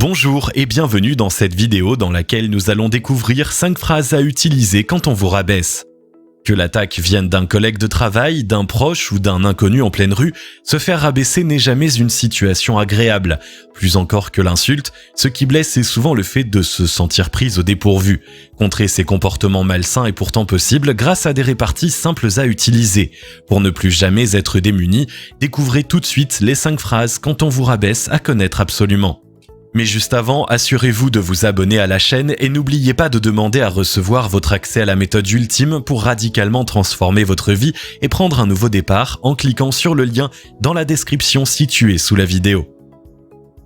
Bonjour et bienvenue dans cette vidéo dans laquelle nous allons découvrir 5 phrases à utiliser quand on vous rabaisse. Que l'attaque vienne d'un collègue de travail, d'un proche ou d'un inconnu en pleine rue, se faire rabaisser n'est jamais une situation agréable. Plus encore que l'insulte, ce qui blesse est souvent le fait de se sentir pris au dépourvu. Contrer ces comportements malsains est pourtant possible grâce à des réparties simples à utiliser. Pour ne plus jamais être démuni, découvrez tout de suite les 5 phrases quand on vous rabaisse à connaître absolument. Mais juste avant, assurez-vous de vous abonner à la chaîne et n'oubliez pas de demander à recevoir votre accès à la méthode ultime pour radicalement transformer votre vie et prendre un nouveau départ en cliquant sur le lien dans la description située sous la vidéo.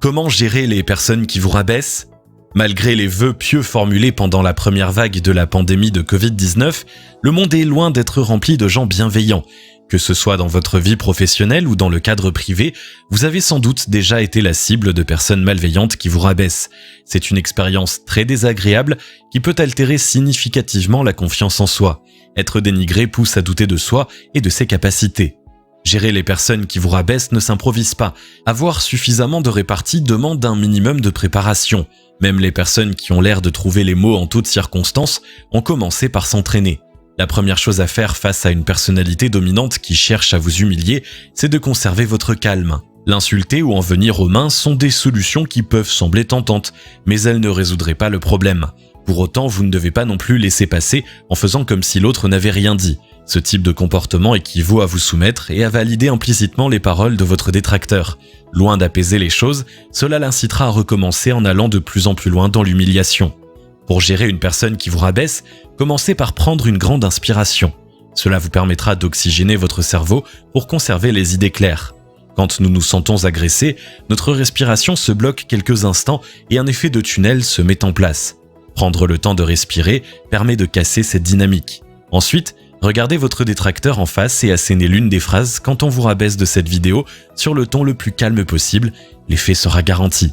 Comment gérer les personnes qui vous rabaissent ? Malgré les vœux pieux formulés pendant la première vague de la pandémie de Covid-19, le monde est loin d'être rempli de gens bienveillants. Que ce soit dans votre vie professionnelle ou dans le cadre privé, vous avez sans doute déjà été la cible de personnes malveillantes qui vous rabaissent. C'est une expérience très désagréable qui peut altérer significativement la confiance en soi. Être dénigré pousse à douter de soi et de ses capacités. Gérer les personnes qui vous rabaissent ne s'improvise pas. Avoir suffisamment de répartie demande un minimum de préparation. Même les personnes qui ont l'air de trouver les mots en toutes circonstances ont commencé par s'entraîner. La première chose à faire face à une personnalité dominante qui cherche à vous humilier, c'est de conserver votre calme. L'insulter ou en venir aux mains sont des solutions qui peuvent sembler tentantes, mais elles ne résoudraient pas le problème. Pour autant, vous ne devez pas non plus laisser passer en faisant comme si l'autre n'avait rien dit. Ce type de comportement équivaut à vous soumettre et à valider implicitement les paroles de votre détracteur. Loin d'apaiser les choses, cela l'incitera à recommencer en allant de plus en plus loin dans l'humiliation. Pour gérer une personne qui vous rabaisse, commencez par prendre une grande inspiration. Cela vous permettra d'oxygéner votre cerveau pour conserver les idées claires. Quand nous nous sentons agressés, notre respiration se bloque quelques instants et un effet de tunnel se met en place. Prendre le temps de respirer permet de casser cette dynamique. Ensuite, regardez votre détracteur en face et assénez l'une des phrases quand on vous rabaisse de cette vidéo sur le ton le plus calme possible, l'effet sera garanti.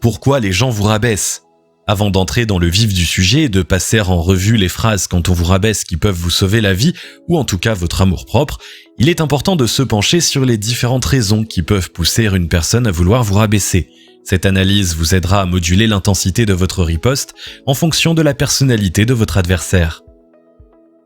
Pourquoi les gens vous rabaissent ? Avant d'entrer dans le vif du sujet et de passer en revue les phrases quand on vous rabaisse qui peuvent vous sauver la vie, ou en tout cas votre amour-propre, il est important de se pencher sur les différentes raisons qui peuvent pousser une personne à vouloir vous rabaisser. Cette analyse vous aidera à moduler l'intensité de votre riposte en fonction de la personnalité de votre adversaire.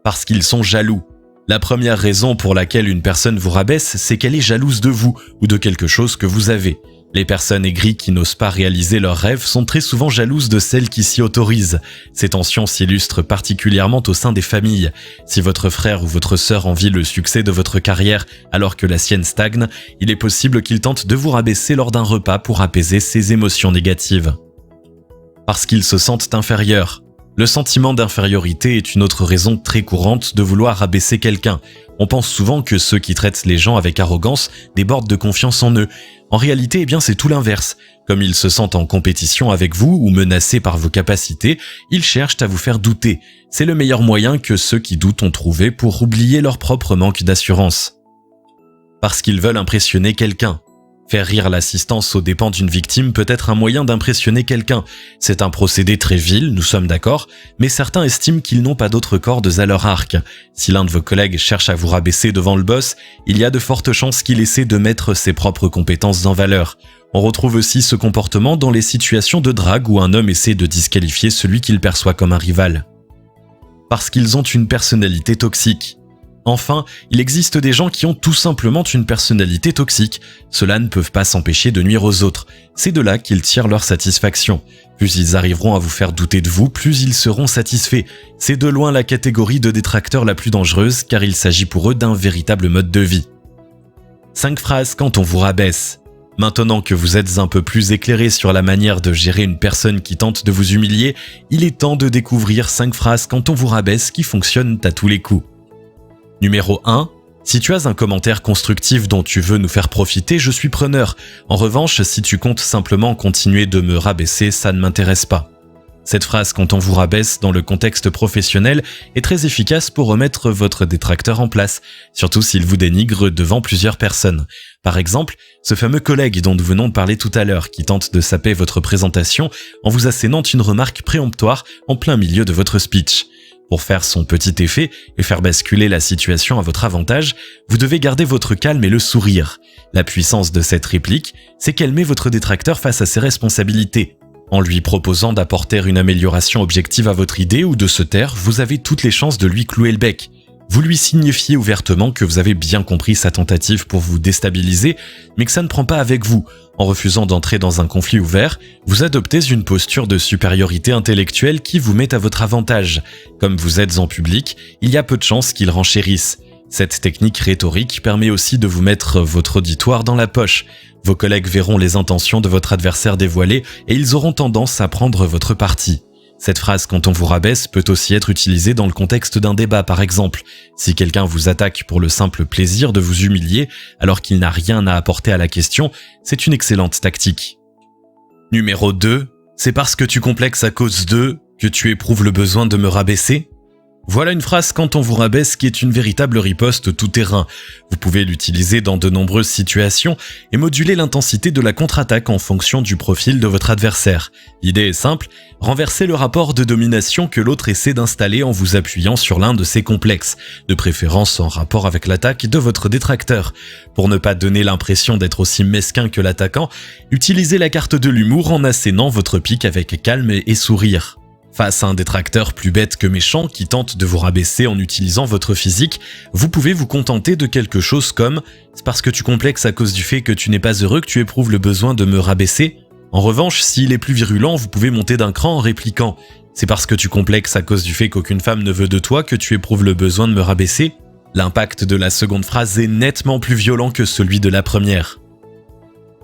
Parce qu'ils sont jaloux. La première raison pour laquelle une personne vous rabaisse, c'est qu'elle est jalouse de vous ou de quelque chose que vous avez. Les personnes aigries qui n'osent pas réaliser leurs rêves sont très souvent jalouses de celles qui s'y autorisent. Ces tensions s'illustrent particulièrement au sein des familles. Si votre frère ou votre sœur envie le succès de votre carrière alors que la sienne stagne, il est possible qu'il tente de vous rabaisser lors d'un repas pour apaiser ses émotions négatives. Parce qu'ils se sentent inférieurs. Le sentiment d'infériorité est une autre raison très courante de vouloir rabaisser quelqu'un. On pense souvent que ceux qui traitent les gens avec arrogance débordent de confiance en eux. En réalité, c'est tout l'inverse. Comme ils se sentent en compétition avec vous ou menacés par vos capacités, ils cherchent à vous faire douter. C'est le meilleur moyen que ceux qui doutent ont trouvé pour oublier leur propre manque d'assurance. Parce qu'ils veulent impressionner quelqu'un. Faire rire l'assistance aux dépens d'une victime peut être un moyen d'impressionner quelqu'un. C'est un procédé très vil, nous sommes d'accord, mais certains estiment qu'ils n'ont pas d'autres cordes à leur arc. Si l'un de vos collègues cherche à vous rabaisser devant le boss, il y a de fortes chances qu'il essaie de mettre ses propres compétences en valeur. On retrouve aussi ce comportement dans les situations de drague où un homme essaie de disqualifier celui qu'il perçoit comme un rival. Parce qu'ils ont une personnalité toxique. Enfin, il existe des gens qui ont tout simplement une personnalité toxique. Ceux-là ne peuvent pas s'empêcher de nuire aux autres. C'est de là qu'ils tirent leur satisfaction. Plus ils arriveront à vous faire douter de vous, plus ils seront satisfaits. C'est de loin la catégorie de détracteurs la plus dangereuse car il s'agit pour eux d'un véritable mode de vie. 5 phrases quand on vous rabaisse. Maintenant que vous êtes un peu plus éclairé sur la manière de gérer une personne qui tente de vous humilier, il est temps de découvrir 5 phrases quand on vous rabaisse qui fonctionnent à tous les coups. Numéro 1. Si tu as un commentaire constructif dont tu veux nous faire profiter, je suis preneur. En revanche, si tu comptes simplement continuer de me rabaisser, ça ne m'intéresse pas. Cette phrase quand on vous rabaisse dans le contexte professionnel est très efficace pour remettre votre détracteur en place, surtout s'il vous dénigre devant plusieurs personnes. Par exemple, ce fameux collègue dont nous venons de parler tout à l'heure qui tente de saper votre présentation en vous assénant une remarque préemptoire en plein milieu de votre speech. Pour faire son petit effet et faire basculer la situation à votre avantage, vous devez garder votre calme et le sourire. La puissance de cette réplique, c'est qu'elle met votre détracteur face à ses responsabilités. En lui proposant d'apporter une amélioration objective à votre idée ou de se taire, vous avez toutes les chances de lui clouer le bec. Vous lui signifiez ouvertement que vous avez bien compris sa tentative pour vous déstabiliser, mais que ça ne prend pas avec vous. En refusant d'entrer dans un conflit ouvert, vous adoptez une posture de supériorité intellectuelle qui vous met à votre avantage. Comme vous êtes en public, il y a peu de chances qu'il renchérisse. Cette technique rhétorique permet aussi de vous mettre votre auditoire dans la poche. Vos collègues verront les intentions de votre adversaire dévoilées et ils auront tendance à prendre votre parti. Cette phrase « quand on vous rabaisse » peut aussi être utilisée dans le contexte d'un débat par exemple. Si quelqu'un vous attaque pour le simple plaisir de vous humilier alors qu'il n'a rien à apporter à la question, c'est une excellente tactique. Numéro 2. C'est parce que tu complexes à cause d'eux que tu éprouves le besoin de me rabaisser ? Voilà une phrase quand on vous rabaisse qui est une véritable riposte tout-terrain. Vous pouvez l'utiliser dans de nombreuses situations et moduler l'intensité de la contre-attaque en fonction du profil de votre adversaire. L'idée est simple, renverser le rapport de domination que l'autre essaie d'installer en vous appuyant sur l'un de ses complexes, de préférence en rapport avec l'attaque de votre détracteur. Pour ne pas donner l'impression d'être aussi mesquin que l'attaquant, utilisez la carte de l'humour en assénant votre pique avec calme et sourire. Face à un détracteur plus bête que méchant qui tente de vous rabaisser en utilisant votre physique, vous pouvez vous contenter de quelque chose comme « c'est parce que tu complexes à cause du fait que tu n'es pas heureux que tu éprouves le besoin de me rabaisser ». En revanche, s'il est plus virulent, vous pouvez monter d'un cran en répliquant « c'est parce que tu complexes à cause du fait qu'aucune femme ne veut de toi que tu éprouves le besoin de me rabaisser ». L'impact de la seconde phrase est nettement plus violent que celui de la première.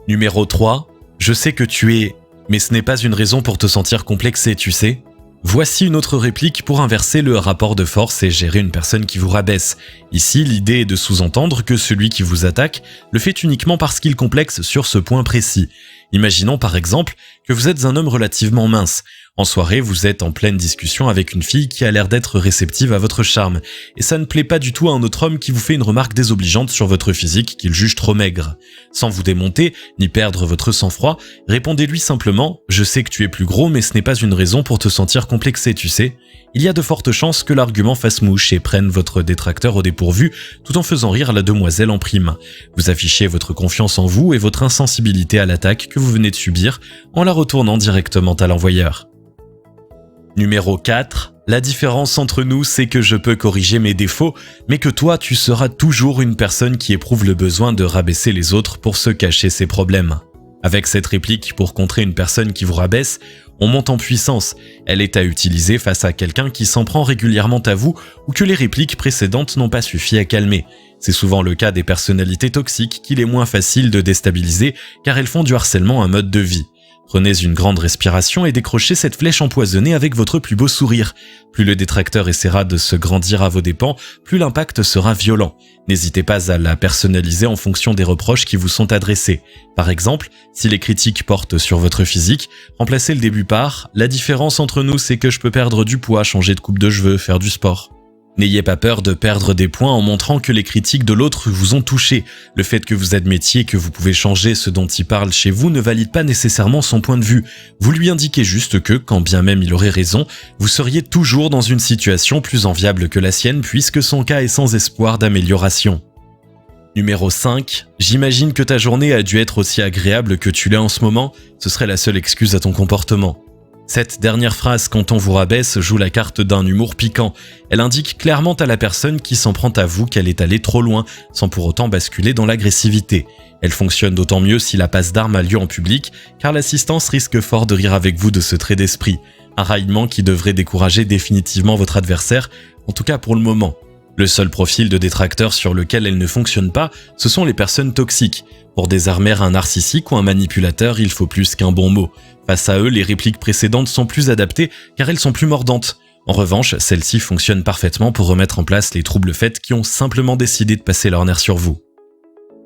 Numéro 3. Je sais que tu es... mais ce n'est pas une raison pour te sentir complexé, tu sais. Voici une autre réplique pour inverser le rapport de force et gérer une personne qui vous rabaisse. Ici, l'idée est de sous-entendre que celui qui vous attaque le fait uniquement parce qu'il complexe sur ce point précis. Imaginons par exemple que vous êtes un homme relativement mince. En soirée, vous êtes en pleine discussion avec une fille qui a l'air d'être réceptive à votre charme, et ça ne plaît pas du tout à un autre homme qui vous fait une remarque désobligeante sur votre physique qu'il juge trop maigre. Sans vous démonter, ni perdre votre sang-froid, répondez-lui simplement « Je sais que tu es plus gros, mais ce n'est pas une raison pour te sentir complexé, tu sais ». Il y a de fortes chances que l'argument fasse mouche et prenne votre détracteur au dépourvu, tout en faisant rire la demoiselle en prime. Vous affichez votre confiance en vous et votre insensibilité à l'attaque que vous venez de subir en la retournant directement à l'envoyeur. Numéro 4. La différence entre nous, c'est que je peux corriger mes défauts, mais que toi, tu seras toujours une personne qui éprouve le besoin de rabaisser les autres pour se cacher ses problèmes. Avec cette réplique pour contrer une personne qui vous rabaisse, on monte en puissance. Elle est à utiliser face à quelqu'un qui s'en prend régulièrement à vous ou que les répliques précédentes n'ont pas suffi à calmer. C'est souvent le cas des personnalités toxiques qu'il est moins facile de déstabiliser car elles font du harcèlement un mode de vie. Prenez une grande respiration et décrochez cette flèche empoisonnée avec votre plus beau sourire. Plus le détracteur essaiera de se grandir à vos dépens, plus l'impact sera violent. N'hésitez pas à la personnaliser en fonction des reproches qui vous sont adressés. Par exemple, si les critiques portent sur votre physique, remplacez le début par « La différence entre nous, c'est que je peux perdre du poids, changer de coupe de cheveux, faire du sport ». N'ayez pas peur de perdre des points en montrant que les critiques de l'autre vous ont touché. Le fait que vous admettiez que vous pouvez changer ce dont il parle chez vous ne valide pas nécessairement son point de vue. Vous lui indiquez juste que, quand bien même il aurait raison, vous seriez toujours dans une situation plus enviable que la sienne puisque son cas est sans espoir d'amélioration. Numéro 5. J'imagine que ta journée a dû être aussi agréable que tu l'es en ce moment. Ce serait la seule excuse à ton comportement. Cette dernière phrase, quand on vous rabaisse, joue la carte d'un humour piquant. Elle indique clairement à la personne qui s'en prend à vous qu'elle est allée trop loin, sans pour autant basculer dans l'agressivité. Elle fonctionne d'autant mieux si la passe d'armes a lieu en public, car l'assistance risque fort de rire avec vous de ce trait d'esprit. Un raillement qui devrait décourager définitivement votre adversaire, en tout cas pour le moment. Le seul profil de détracteur sur lequel elle ne fonctionne pas, ce sont les personnes toxiques. Pour désarmer un narcissique ou un manipulateur, il faut plus qu'un bon mot. Face à eux, les répliques précédentes sont plus adaptées car elles sont plus mordantes. En revanche, celles-ci fonctionnent parfaitement pour remettre en place les troubles faits qui ont simplement décidé de passer leur nerf sur vous.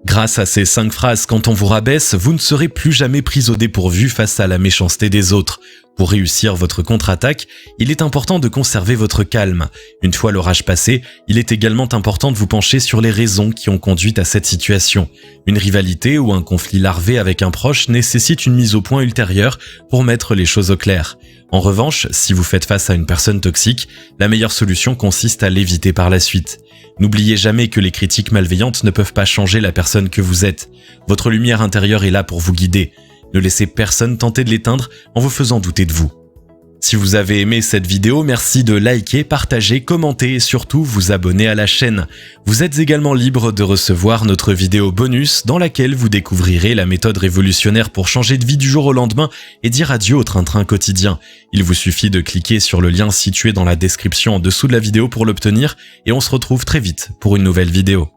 Grâce à ces 5 phrases quand on vous rabaisse, vous ne serez plus jamais pris au dépourvu face à la méchanceté des autres. Pour réussir votre contre-attaque, il est important de conserver votre calme. Une fois l'orage passé, il est également important de vous pencher sur les raisons qui ont conduit à cette situation. Une rivalité ou un conflit larvé avec un proche nécessite une mise au point ultérieure pour mettre les choses au clair. En revanche, si vous faites face à une personne toxique, la meilleure solution consiste à l'éviter par la suite. N'oubliez jamais que les critiques malveillantes ne peuvent pas changer la personne que vous êtes. Votre lumière intérieure est là pour vous guider. Ne laissez personne tenter de l'éteindre en vous faisant douter de vous. Si vous avez aimé cette vidéo, merci de liker, partager, commenter et surtout vous abonner à la chaîne. Vous êtes également libre de recevoir notre vidéo bonus dans laquelle vous découvrirez la méthode révolutionnaire pour changer de vie du jour au lendemain et dire adieu au train-train quotidien. Il vous suffit de cliquer sur le lien situé dans la description en dessous de la vidéo pour l'obtenir et on se retrouve très vite pour une nouvelle vidéo.